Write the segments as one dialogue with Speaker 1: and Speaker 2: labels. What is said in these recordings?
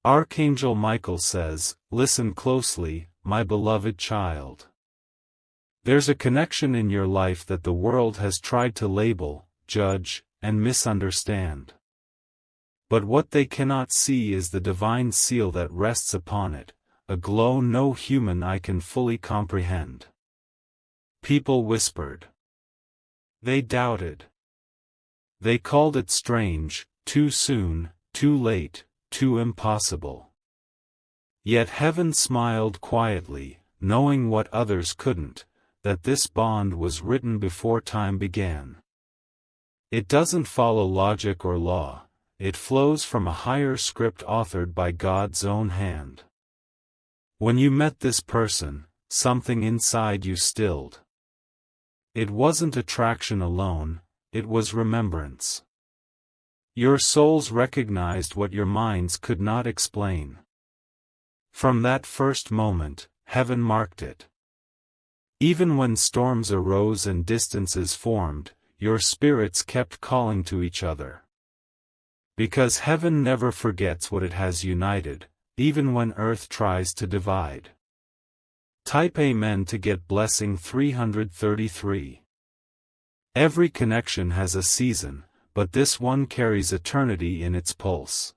Speaker 1: Archangel Michael says, "Listen closely, my beloved child. There's a connection in your life that the world has tried to label, judge, and misunderstand. But what they cannot see is the divine seal that rests upon it, a glow no human eye can fully comprehend." People whispered. They doubted. They called it strange, too soon, too late, too impossible. Yet heaven smiled quietly, knowing what others couldn't, that this bond was written before time began. It doesn't follow logic or law, it flows from a higher script authored by God's own hand. When you met this person, something inside you stilled. It wasn't attraction alone, it was remembrance. Your souls recognized what your minds could not explain. From that first moment, heaven marked it. Even when storms arose and distances formed, your spirits kept calling to each other. Because heaven never forgets what it has united, even when earth tries to divide. Type Amen to get blessing 333. Every connection has a season, but this one carries eternity in its pulse.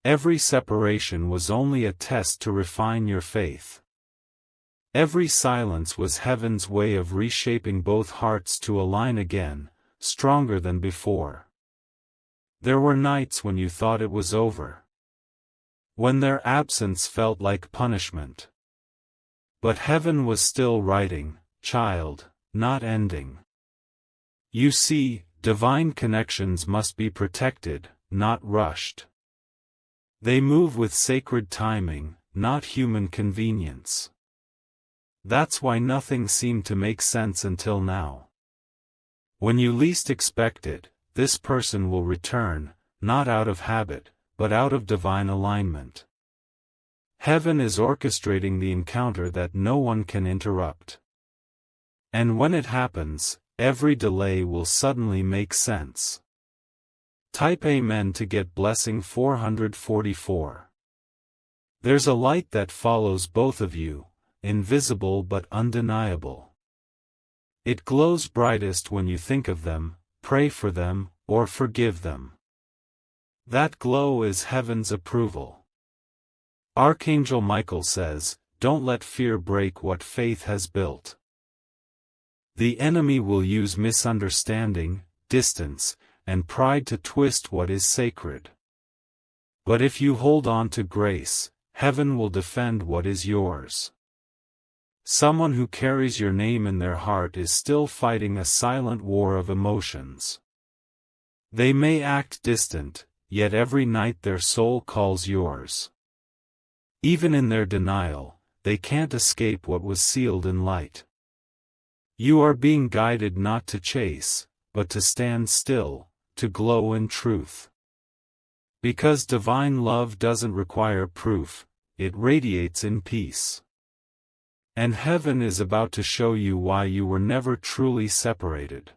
Speaker 1: Every separation was only a test to refine your faith. Every silence was heaven's way of reshaping both hearts to align again, stronger than before. There were nights when you thought it was over. When their absence felt like punishment. But heaven was still writing, child, not ending. You see, divine connections must be protected, not rushed. They move with sacred timing, not human convenience. That's why nothing seemed to make sense until now. When you least expect it, this person will return, not out of habit, but out of divine alignment. Heaven is orchestrating the encounter that no one can interrupt. And when it happens, every delay will suddenly make sense. Type Amen to get blessing 444. There's a light that follows both of you, invisible but undeniable. It glows brightest when you think of them, pray for them, or forgive them. That glow is heaven's approval. Archangel Michael says, "Don't let fear break what faith has built." The enemy will use misunderstanding, distance, and pride to twist what is sacred. But if you hold on to grace, heaven will defend what is yours. Someone who carries your name in their heart is still fighting a silent war of emotions. They may act distant, yet every night their soul calls yours. Even in their denial, they can't escape what was sealed in light. You are being guided not to chase, but to stand still, to glow in truth. Because divine love doesn't require proof, it radiates in peace. And heaven is about to show you why you were never truly separated.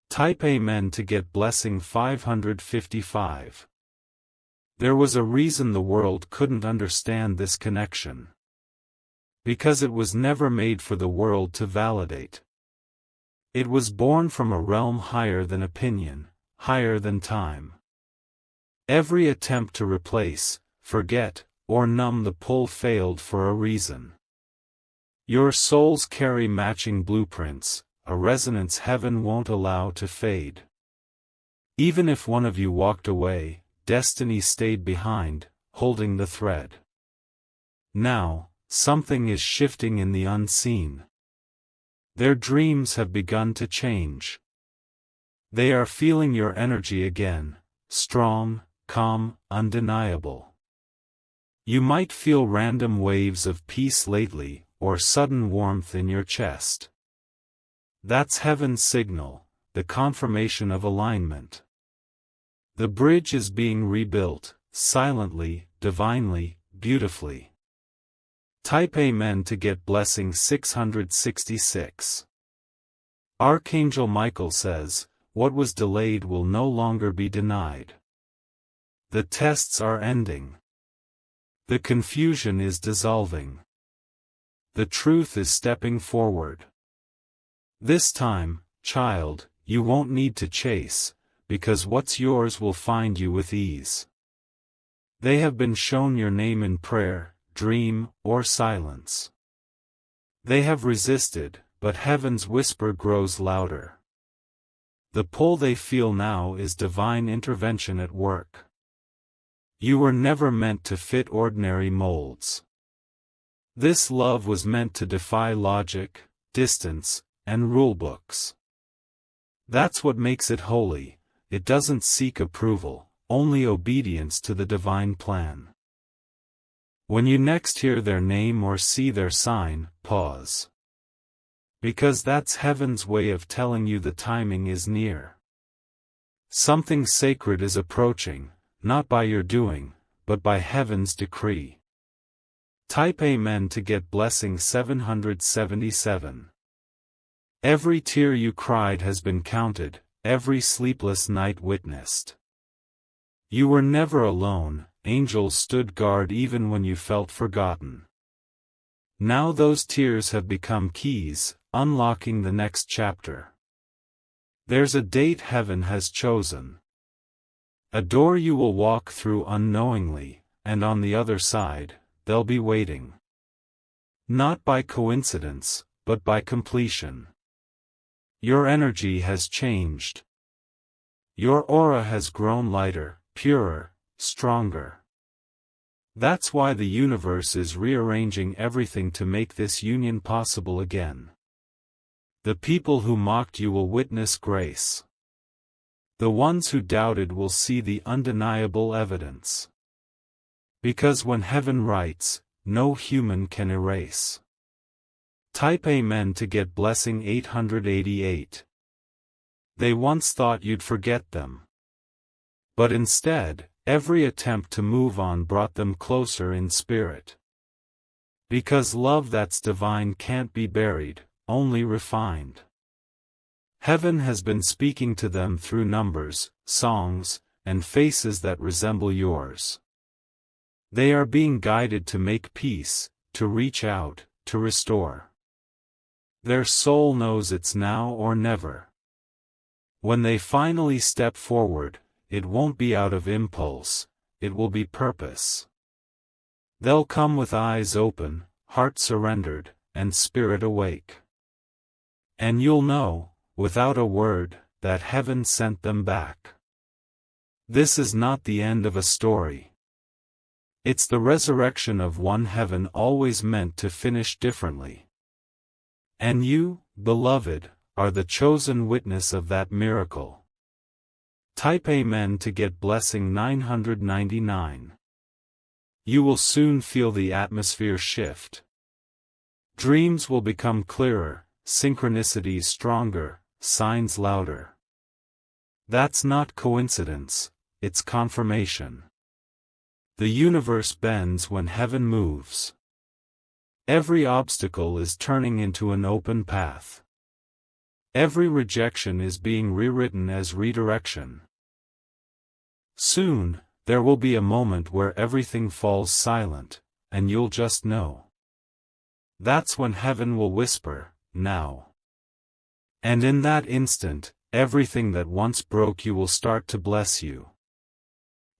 Speaker 1: Type Amen to get blessing 555. There was a reason the world couldn't understand this connection. Because it was never made for the world to validate. It was born from a realm higher than opinion, higher than time. Every attempt to replace, forget, or numb the pull failed for a reason. Your souls carry matching blueprints, a resonance heaven won't allow to fade. Even if one of you walked away, destiny stayed behind, holding the thread. Now, something is shifting in the unseen. Their dreams have begun to change. They are feeling your energy again, strong, calm, undeniable. You might feel random waves of peace lately, or sudden warmth in your chest. That's heaven's signal, the confirmation of alignment. The bridge is being rebuilt, silently, divinely, beautifully. Type Amen to get blessing 666. Archangel Michael says, "What was delayed will no longer be denied." The tests are ending. The confusion is dissolving. The truth is stepping forward. This time, child, you won't need to chase, because what's yours will find you with ease. They have been shown your name in prayer, dream, or silence. They have resisted, but heaven's whisper grows louder. The pull they feel now is divine intervention at work. You were never meant to fit ordinary molds. This love was meant to defy logic, distance, and rulebooks. That's what makes it holy. It doesn't seek approval, only obedience to the divine plan. When you next hear their name or see their sign, pause. Because that's heaven's way of telling you the timing is near. Something sacred is approaching, not by your doing, but by heaven's decree. Type Amen to get blessing 777. Every tear you cried has been counted, every sleepless night witnessed. You were never alone, angels stood guard even when you felt forgotten. Now those tears have become keys, unlocking the next chapter. There's a date heaven has chosen. A door you will walk through unknowingly, and on the other side, they'll be waiting. Not by coincidence, but by completion. Your energy has changed. Your aura has grown lighter, purer, stronger. That's why the universe is rearranging everything to make this union possible again. The people who mocked you will witness grace. The ones who doubted will see the undeniable evidence. Because when heaven writes, no human can erase. Type Amen to get blessing 888. They once thought you'd forget them. But instead, every attempt to move on brought them closer in spirit. Because love that's divine can't be buried, only refined. Heaven has been speaking to them through numbers, songs, and faces that resemble yours. They are being guided to make peace, to reach out, to restore. Their soul knows it's now or never. When they finally step forward, it won't be out of impulse, it will be purpose. They'll come with eyes open, heart surrendered, and spirit awake. And you'll know, without a word, that heaven sent them back. This is not the end of a story. It's the resurrection of one heaven always meant to finish differently. And you, beloved, are the chosen witness of that miracle. Type Amen to get blessing 999. You will soon feel the atmosphere shift. Dreams will become clearer, synchronicities stronger, signs louder. That's not coincidence, it's confirmation. The universe bends when heaven moves. Every obstacle is turning into an open path. Every rejection is being rewritten as redirection. Soon, there will be a moment where everything falls silent, and you'll just know. That's when heaven will whisper, now. And in that instant, everything that once broke you will start to bless you.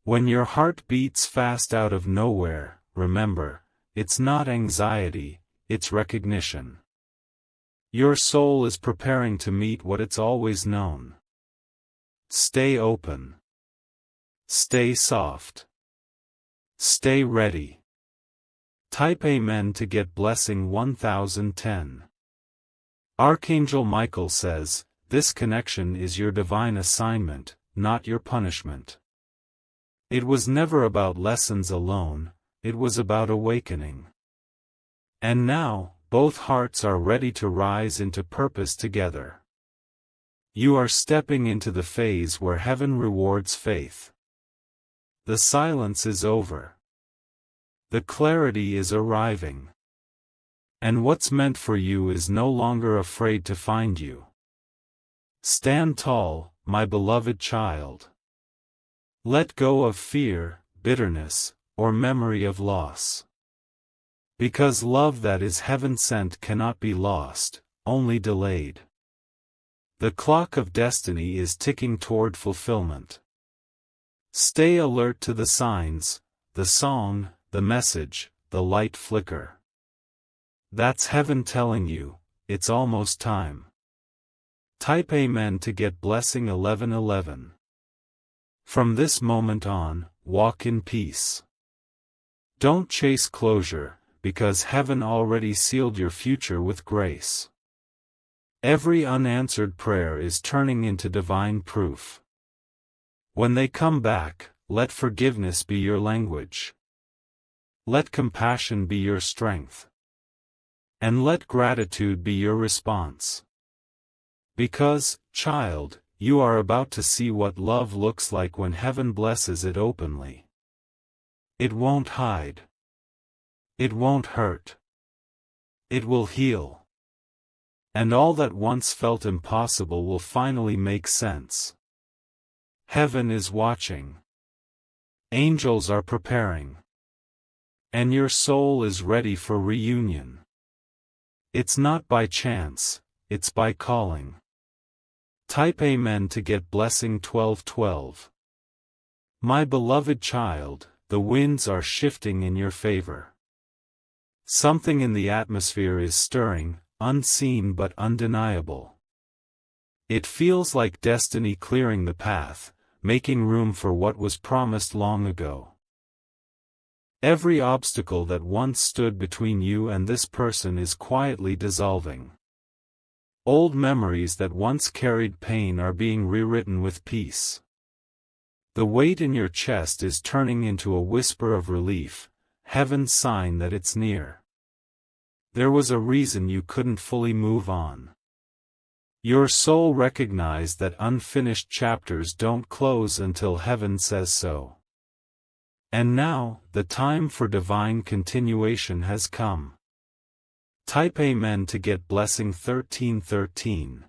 Speaker 1: When your heart beats fast out of nowhere, remember, it's not anxiety, it's recognition. Your soul is preparing to meet what it's always known. Stay open. Stay soft. Stay ready. Type Amen to get blessing 1010. Archangel Michael says, this connection is your divine assignment, not your punishment. It was never about lessons alone, it was about awakening. And now, both hearts are ready to rise into purpose together. You are stepping into the phase where heaven rewards faith. The silence is over. The clarity is arriving. And what's meant for you is no longer afraid to find you. Stand tall, my beloved child. Let go of fear, bitterness, or memory of loss. Because love that is heaven-sent cannot be lost, only delayed. The clock of destiny is ticking toward fulfillment. Stay alert to the signs, the song, the message, the light flicker. That's heaven telling you, it's almost time. Type Amen to get blessing 1111. From this moment on, walk in peace. Don't chase closure, because heaven already sealed your future with grace. Every unanswered prayer is turning into divine proof. When they come back, let forgiveness be your language. Let compassion be your strength. And let gratitude be your response. Because, child, you are about to see what love looks like when heaven blesses it openly. It won't hide. It won't hurt. It will heal. And all that once felt impossible will finally make sense. Heaven is watching. Angels are preparing. And your soul is ready for reunion. It's not by chance, it's by calling. Type Amen to get blessing 1212. My beloved child, the winds are shifting in your favor. Something in the atmosphere is stirring, unseen but undeniable. It feels like destiny clearing the path, making room for what was promised long ago. Every obstacle that once stood between you and this person is quietly dissolving. Old memories that once carried pain are being rewritten with peace. The weight in your chest is turning into a whisper of relief, heaven's sign that it's near. There was a reason you couldn't fully move on. Your soul recognized that unfinished chapters don't close until heaven says so. And now, the time for divine continuation has come. Type Amen to get blessing 1313.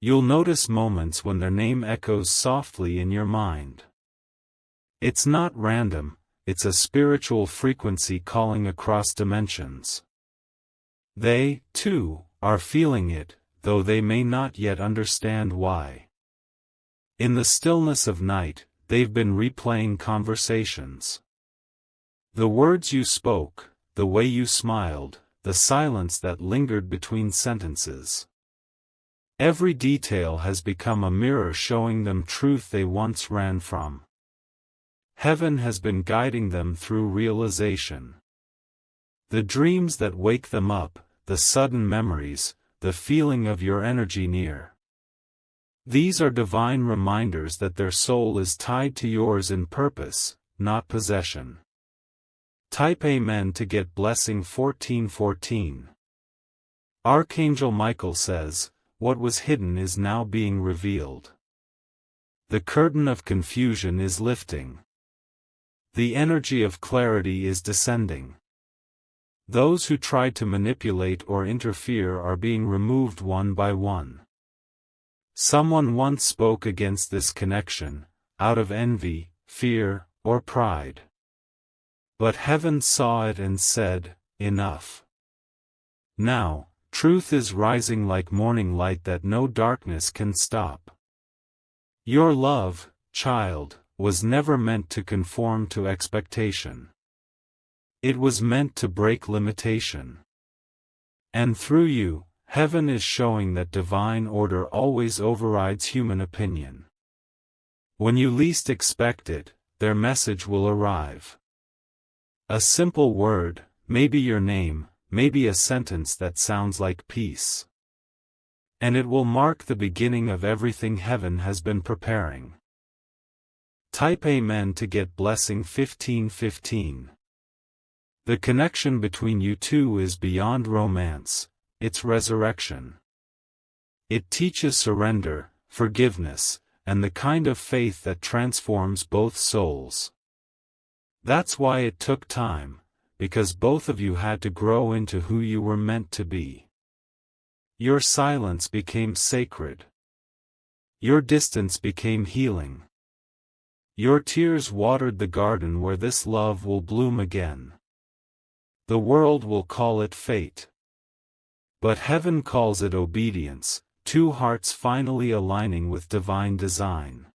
Speaker 1: You'll notice moments when their name echoes softly in your mind. It's not random, it's a spiritual frequency calling across dimensions. They, too, are feeling it, though they may not yet understand why. In the stillness of night, they've been replaying conversations. The words you spoke, the way you smiled, the silence that lingered between sentences. Every detail has become a mirror showing them truth they once ran from. Heaven has been guiding them through realization. The dreams that wake them up, the sudden memories, the feeling of your energy near. These are divine reminders that their soul is tied to yours in purpose, not possession. Type Amen to get blessing 1414. Archangel Michael says, what was hidden is now being revealed. The curtain of confusion is lifting. The energy of clarity is descending. Those who tried to manipulate or interfere are being removed one by one. Someone once spoke against this connection, out of envy, fear, or pride. But heaven saw it and said, enough. Now, truth is rising like morning light that no darkness can stop. Your love, child, was never meant to conform to expectation. It was meant to break limitation. And through you, heaven is showing that divine order always overrides human opinion. When you least expect it, their message will arrive. A simple word, maybe your name, maybe a sentence that sounds like peace. And it will mark the beginning of everything heaven has been preparing. Type Amen to get blessing 1515. The connection between you two is beyond romance, it's resurrection. It teaches surrender, forgiveness, and the kind of faith that transforms both souls. That's why it took time, because both of you had to grow into who you were meant to be. Your silence became sacred. Your distance became healing. Your tears watered the garden where this love will bloom again. The world will call it fate. But heaven calls it obedience, two hearts finally aligning with divine design.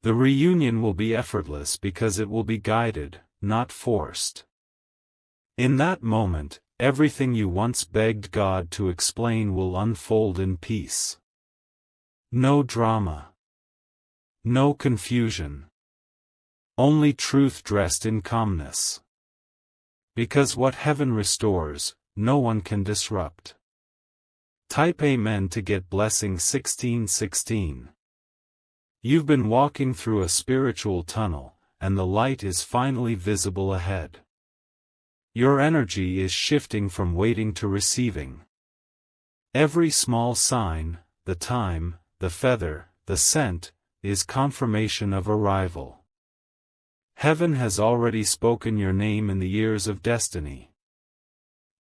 Speaker 1: The reunion will be effortless because it will be guided, not forced. In that moment, everything you once begged God to explain will unfold in peace. No drama. No confusion. Only truth dressed in calmness. Because what heaven restores, no one can disrupt. Type Amen to get blessing 1616. You've been walking through a spiritual tunnel, and the light is finally visible ahead. Your energy is shifting from waiting to receiving. Every small sign, the time, the feather, the scent, is confirmation of arrival. Heaven has already spoken your name in the ears of destiny.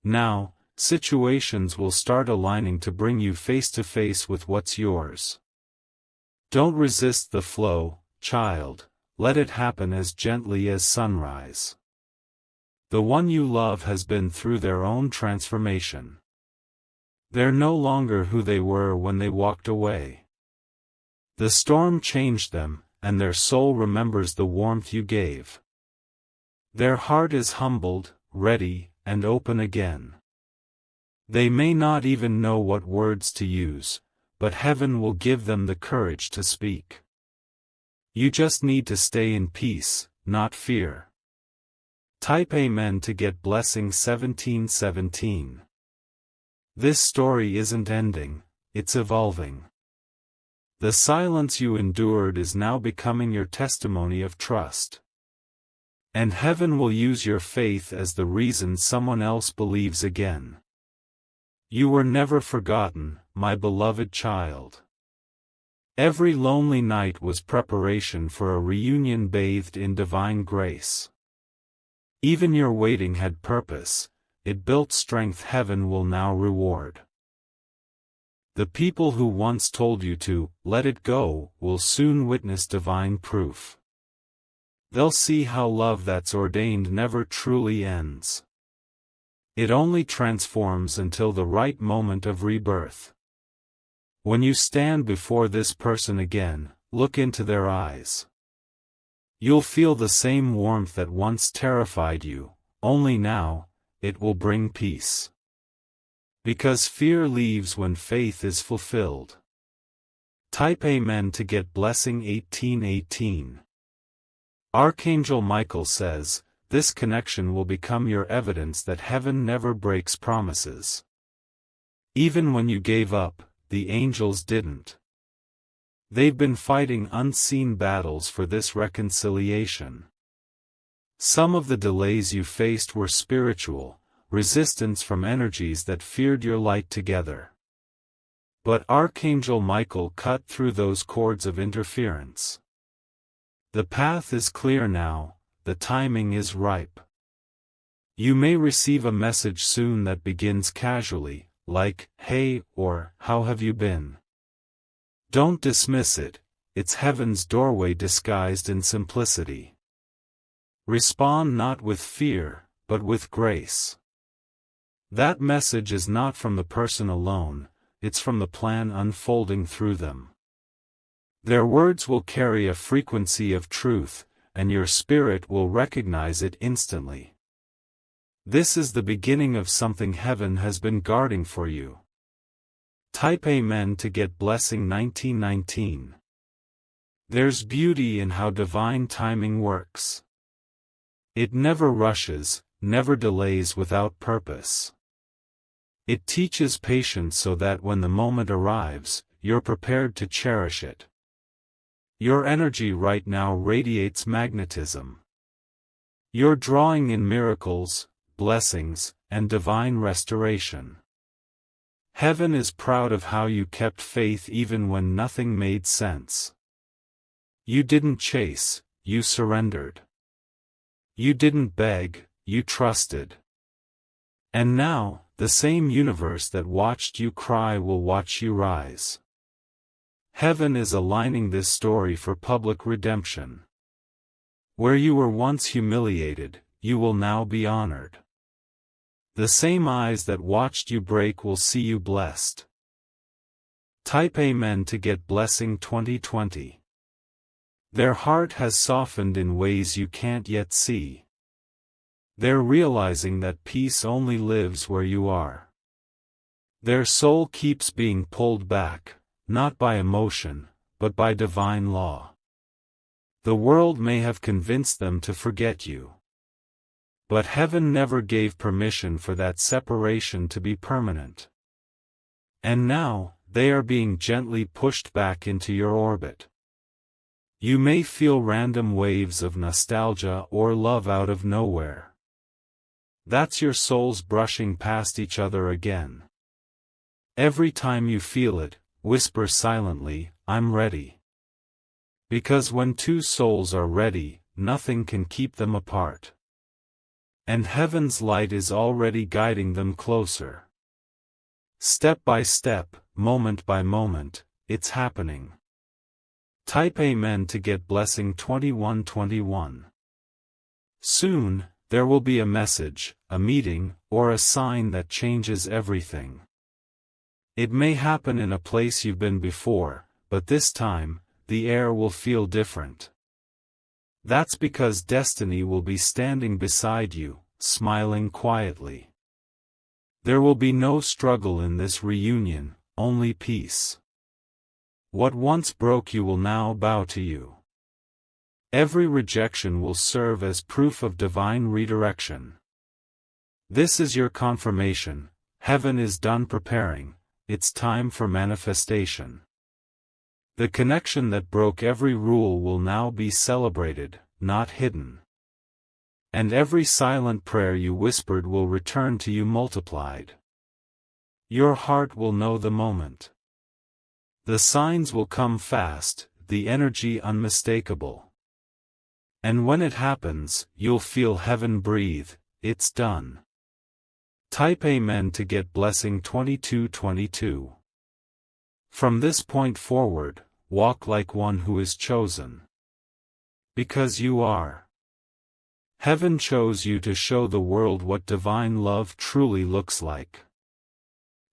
Speaker 1: Now, situations will start aligning to bring you face to face with what's yours. Don't resist the flow, child, let it happen as gently as sunrise. The one you love has been through their own transformation. They're no longer who they were when they walked away. The storm changed them, and their soul remembers the warmth you gave. Their heart is humbled, ready, and open again. They may not even know what words to use, but heaven will give them the courage to speak. You just need to stay in peace, not fear. Type Amen to get blessing 1717. This story isn't ending, it's evolving. The silence you endured is now becoming your testimony of trust. And heaven will use your faith as the reason someone else believes again. You were never forgotten, my beloved child. Every lonely night was preparation for a reunion bathed in divine grace. Even your waiting had purpose, it built strength heaven will now reward. The people who once told you to let it go will soon witness divine proof. They'll see how love that's ordained never truly ends. It only transforms until the right moment of rebirth. When you stand before this person again, look into their eyes. You'll feel the same warmth that once terrified you, only now, it will bring peace. Because fear leaves when faith is fulfilled. Type Amen to get blessing 1818. Archangel Michael says, this connection will become your evidence that heaven never breaks promises. Even when you gave up, the angels didn't. They've been fighting unseen battles for this reconciliation. Some of the delays you faced were spiritual, resistance from energies that feared your light together. But Archangel Michael cut through those cords of interference. The path is clear now, the timing is ripe. You may receive a message soon that begins casually, like, "Hey," or "How have you been?" Don't dismiss it, it's heaven's doorway disguised in simplicity. Respond not with fear, but with grace. That message is not from the person alone, it's from the plan unfolding through them. Their words will carry a frequency of truth, and your spirit will recognize it instantly. This is the beginning of something heaven has been guarding for you. Type Amen to get blessing 1919. There's beauty in how divine timing works. It never rushes, never delays without purpose. It teaches patience so that when the moment arrives, you're prepared to cherish it. Your energy right now radiates magnetism. You're drawing in miracles, blessings, and divine restoration. Heaven is proud of how you kept faith even when nothing made sense. You didn't chase, you surrendered. You didn't beg, you trusted. And now, the same universe that watched you cry will watch you rise. Heaven is aligning this story for public redemption. Where you were once humiliated, you will now be honored. The same eyes that watched you break will see you blessed. Type Amen to get blessing 2020. Their heart has softened in ways you can't yet see. They're realizing that peace only lives where you are. Their soul keeps being pulled back, not by emotion, but by divine law. The world may have convinced them to forget you. But heaven never gave permission for that separation to be permanent. And now, they are being gently pushed back into your orbit. You may feel random waves of nostalgia or love out of nowhere. That's your souls brushing past each other again. Every time you feel it, whisper silently, "I'm ready." Because when two souls are ready, nothing can keep them apart. And heaven's light is already guiding them closer. Step by step, moment by moment, it's happening. Type Amen to get blessing 2121. Soon, there will be a message, a meeting, or a sign that changes everything. It may happen in a place you've been before, but this time, the air will feel different. That's because destiny will be standing beside you, smiling quietly. There will be no struggle in this reunion, only peace. What once broke you will now bow to you. Every rejection will serve as proof of divine redirection. This is your confirmation. Heaven is done preparing. It's time for manifestation. The connection that broke every rule will now be celebrated, not hidden. And every silent prayer you whispered will return to you multiplied. Your heart will know the moment. The signs will come fast, the energy unmistakable. And when it happens, you'll feel heaven breathe, it's done. Type Amen to get blessing 2222. From this point forward, walk like one who is chosen. Because you are. Heaven chose you to show the world what divine love truly looks like.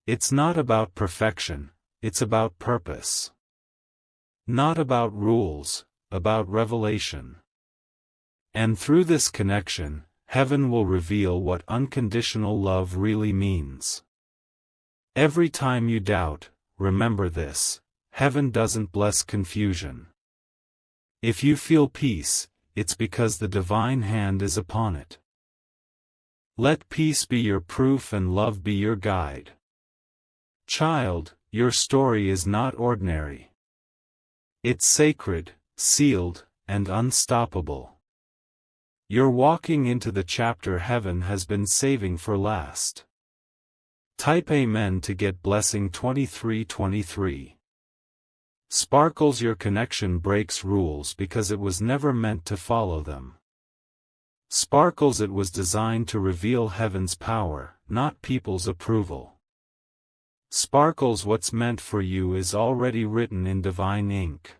Speaker 1: It's not about perfection, it's about purpose. Not about rules, about revelation. And through this connection, heaven will reveal what unconditional love really means. Every time you doubt, remember this: heaven doesn't bless confusion. If you feel peace, it's because the divine hand is upon it. Let peace be your proof and love be your guide. Child, your story is not ordinary. It's sacred, sealed, and unstoppable. You're walking into the chapter heaven has been saving for last. Type Amen to get blessing 2323. Sparkles, your connection breaks rules because it was never meant to follow them. Sparkles, it was designed to reveal heaven's power, not people's approval. Sparkles, what's meant for you is already written in divine ink.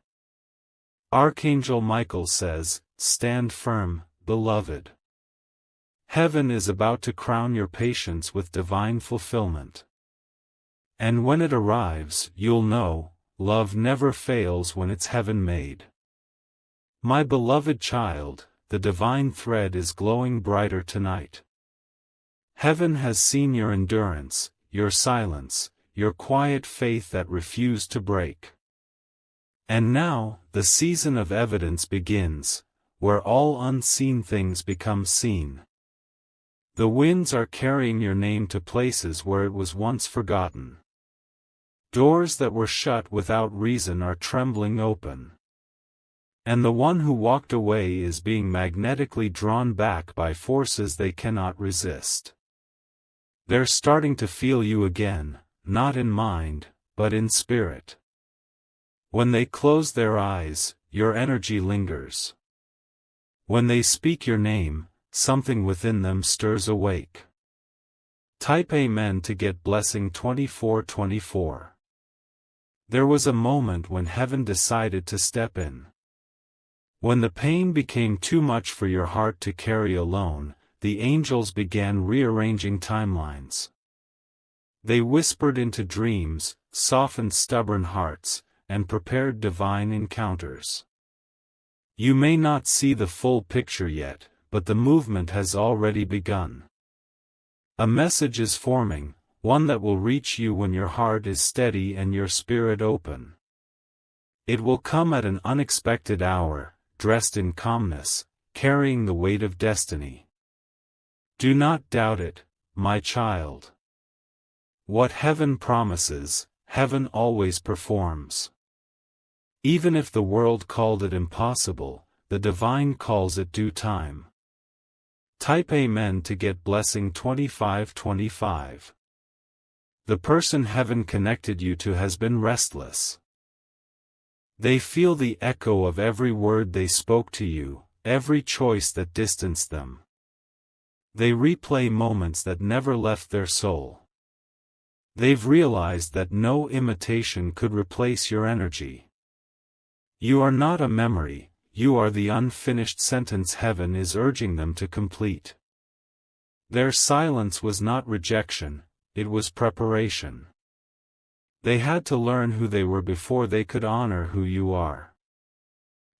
Speaker 1: Archangel Michael says, "Stand firm, beloved." Heaven is about to crown your patience with divine fulfillment. And when it arrives, you'll know, love never fails when it's heaven-made. My beloved child, the divine thread is glowing brighter tonight. Heaven has seen your endurance, your silence, your quiet faith that refused to break. And now, the season of evidence begins, where all unseen things become seen. The winds are carrying your name to places where it was once forgotten. Doors that were shut without reason are trembling open. And the one who walked away is being magnetically drawn back by forces they cannot resist. They're starting to feel you again, not in mind, but in spirit. When they close their eyes, your energy lingers. When they speak your name, something within them stirs awake. Type Amen to get blessing 2424. There was a moment when heaven decided to step in. When the pain became too much for your heart to carry alone, the angels began rearranging timelines. They whispered into dreams, softened stubborn hearts, and prepared divine encounters. You may not see the full picture yet, but the movement has already begun. A message is forming, one that will reach you when your heart is steady and your spirit open. It will come at an unexpected hour, dressed in calmness, carrying the weight of destiny. Do not doubt it, my child. What heaven promises, heaven always performs. Even if the world called it impossible, the divine calls it due time. Type Amen to get blessing 2525. The person heaven connected you to has been restless. They feel the echo of every word they spoke to you, every choice that distanced them. They replay moments that never left their soul. They've realized that no imitation could replace your energy. You are not a memory, you are the unfinished sentence heaven is urging them to complete. Their silence was not rejection, it was preparation. They had to learn who they were before they could honor who you are.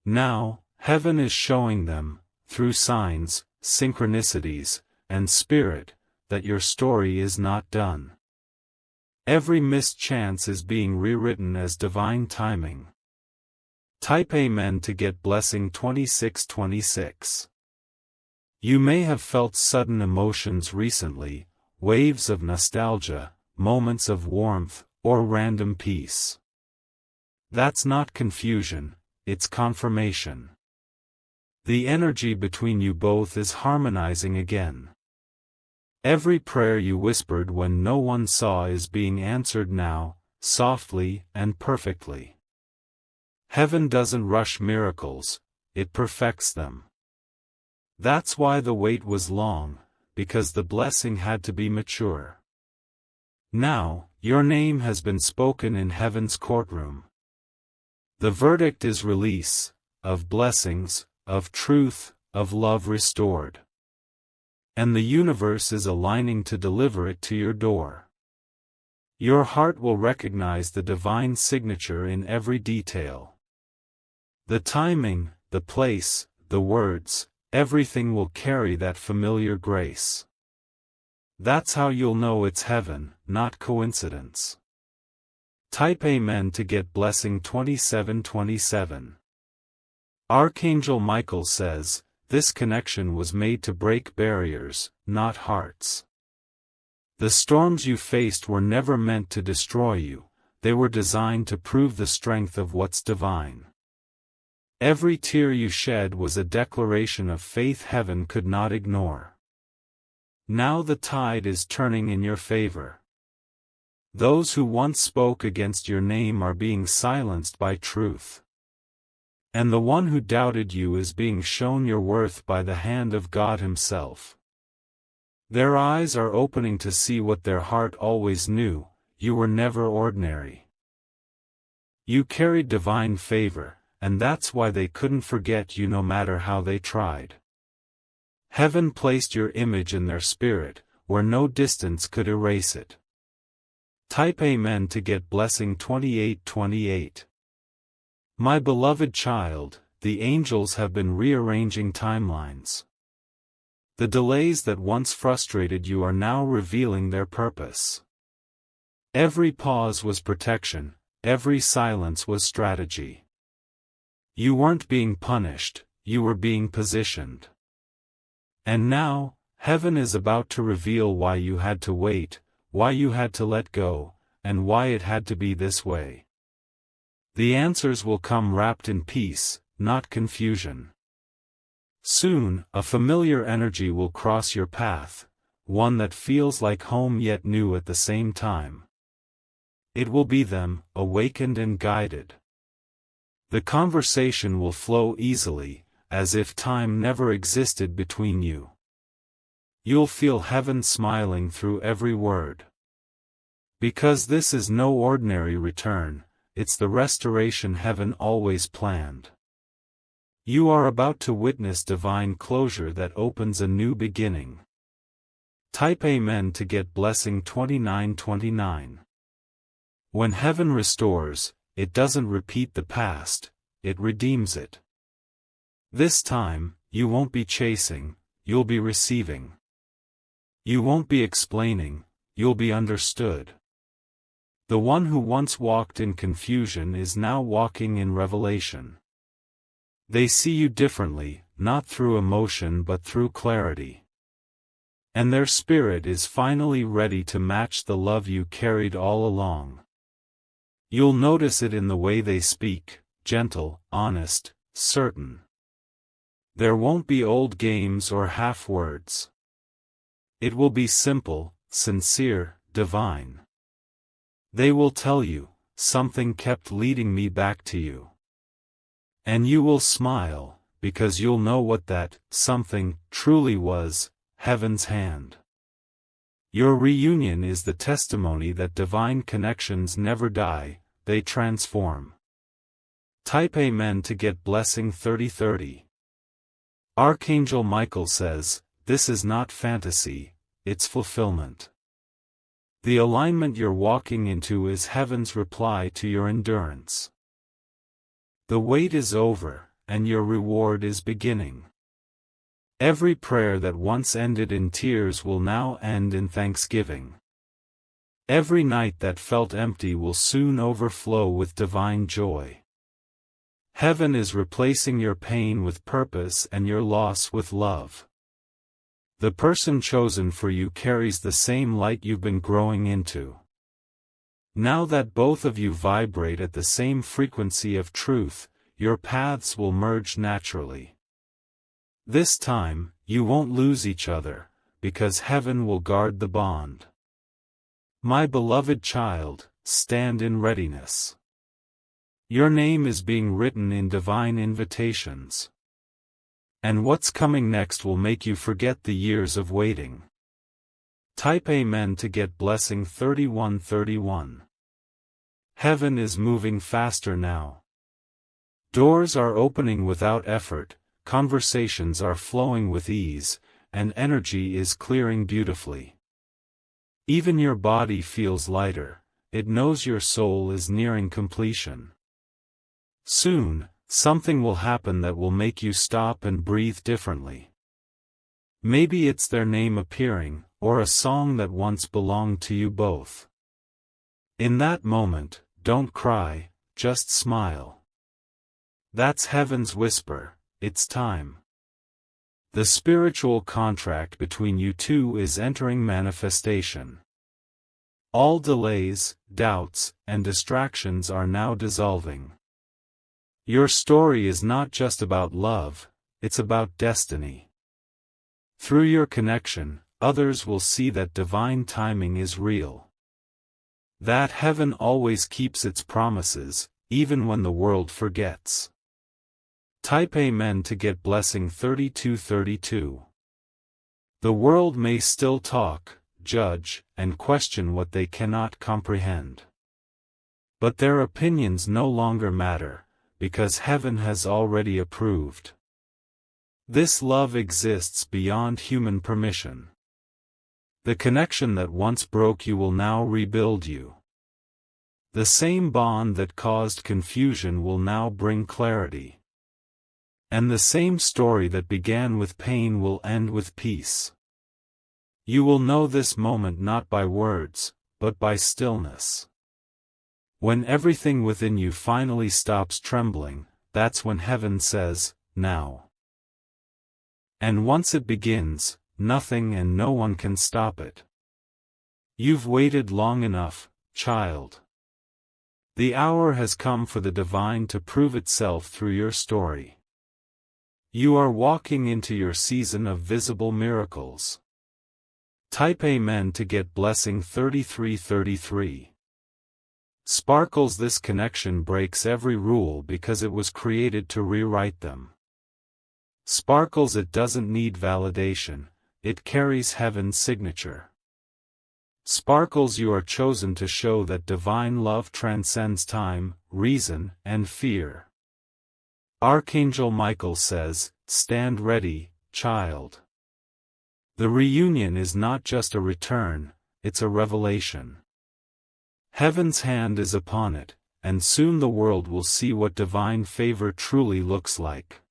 Speaker 1: Now, heaven is showing them, through signs, synchronicities, and spirit, that your story is not done. Every missed chance is being rewritten as divine timing. Type Amen to get blessing 2626. You may have felt sudden emotions recently, waves of nostalgia, moments of warmth, or random peace. That's not confusion, it's confirmation. The energy between you both is harmonizing again. Every prayer you whispered when no one saw is being answered now, softly and perfectly. Heaven doesn't rush miracles, it perfects them. That's why the wait was long, because the blessing had to be mature. Now, your name has been spoken in heaven's courtroom. The verdict is release, of blessings, of truth, of love restored. And the universe is aligning to deliver it to your door. Your heart will recognize the divine signature in every detail. The timing, the place, the words, everything will carry that familiar grace. That's how you'll know it's heaven, not coincidence. Type Amen to get blessing 2727. Archangel Michael says, this connection was made to break barriers, not hearts. The storms you faced were never meant to destroy you, they were designed to prove the strength of what's divine. Every tear you shed was a declaration of faith heaven could not ignore. Now the tide is turning in your favor. Those who once spoke against your name are being silenced by truth. And the one who doubted you is being shown your worth by the hand of God Himself. Their eyes are opening to see what their heart always knew, you were never ordinary. You carried divine favor, and that's why they couldn't forget you no matter how they tried. Heaven placed your image in their spirit, where no distance could erase it. Type Amen to get blessing 2828. My beloved child, the angels have been rearranging timelines. The delays that once frustrated you are now revealing their purpose. Every pause was protection, every silence was strategy. You weren't being punished, you were being positioned. And now, heaven is about to reveal why you had to wait, why you had to let go, and why it had to be this way. The answers will come wrapped in peace, not confusion. Soon, a familiar energy will cross your path, one that feels like home yet new at the same time. It will be them, awakened and guided. The conversation will flow easily, as if time never existed between you. You'll feel heaven smiling through every word. Because this is no ordinary return, it's the restoration heaven always planned. You are about to witness divine closure that opens a new beginning. Type Amen to get blessing 2929. When heaven restores, it doesn't repeat the past, it redeems it. This time, you won't be chasing, you'll be receiving. You won't be explaining, you'll be understood. The one who once walked in confusion is now walking in revelation. They see you differently, not through emotion but through clarity. And their spirit is finally ready to match the love you carried all along. You'll notice it in the way they speak, gentle, honest, certain. There won't be old games or half words. It will be simple, sincere, divine. They will tell you, something kept leading me back to you. And you will smile, because you'll know what that something truly was, heaven's hand. Your reunion is the testimony that divine connections never die, they transform. Type Amen to get blessing 3030. Archangel Michael says, this is not fantasy, it's fulfillment. The alignment you're walking into is heaven's reply to your endurance. The wait is over, and your reward is beginning. Every prayer that once ended in tears will now end in thanksgiving. Every night that felt empty will soon overflow with divine joy. Heaven is replacing your pain with purpose and your loss with love. The person chosen for you carries the same light you've been growing into. Now that both of you vibrate at the same frequency of truth, your paths will merge naturally. This time, you won't lose each other, because heaven will guard the bond. My beloved child, stand in readiness. Your name is being written in divine invitations. And what's coming next will make you forget the years of waiting. Type Amen to get blessing 3131. Heaven is moving faster now. Doors are opening without effort, conversations are flowing with ease, and energy is clearing beautifully. Even your body feels lighter, it knows your soul is nearing completion. Soon, something will happen that will make you stop and breathe differently. Maybe it's their name appearing, or a song that once belonged to you both. In that moment, don't cry, just smile. That's heaven's whisper, it's time. The spiritual contract between you two is entering manifestation. All delays, doubts, and distractions are now dissolving. Your story is not just about love, it's about destiny. Through your connection, others will see that divine timing is real. That heaven always keeps its promises, even when the world forgets. Type Amen to get blessing 3232. The world may still talk, judge, and question what they cannot comprehend. But their opinions no longer matter, because heaven has already approved. This love exists beyond human permission. The connection that once broke you will now rebuild you. The same bond that caused confusion will now bring clarity. And the same story that began with pain will end with peace. You will know this moment not by words, but by stillness. When everything within you finally stops trembling, that's when heaven says, now. And once it begins, nothing and no one can stop it. You've waited long enough, child. The hour has come for the divine to prove itself through your story. You are walking into your season of visible miracles. Type Amen to get blessing 3333. Sparkles, this connection breaks every rule because it was created to rewrite them. Sparkles, it doesn't need validation, it carries heaven's signature. Sparkles, you are chosen to show that divine love transcends time, reason, and fear. Archangel Michael says, stand ready, child. The reunion is not just a return, it's a revelation. Heaven's hand is upon it, and soon the world will see what divine favor truly looks like.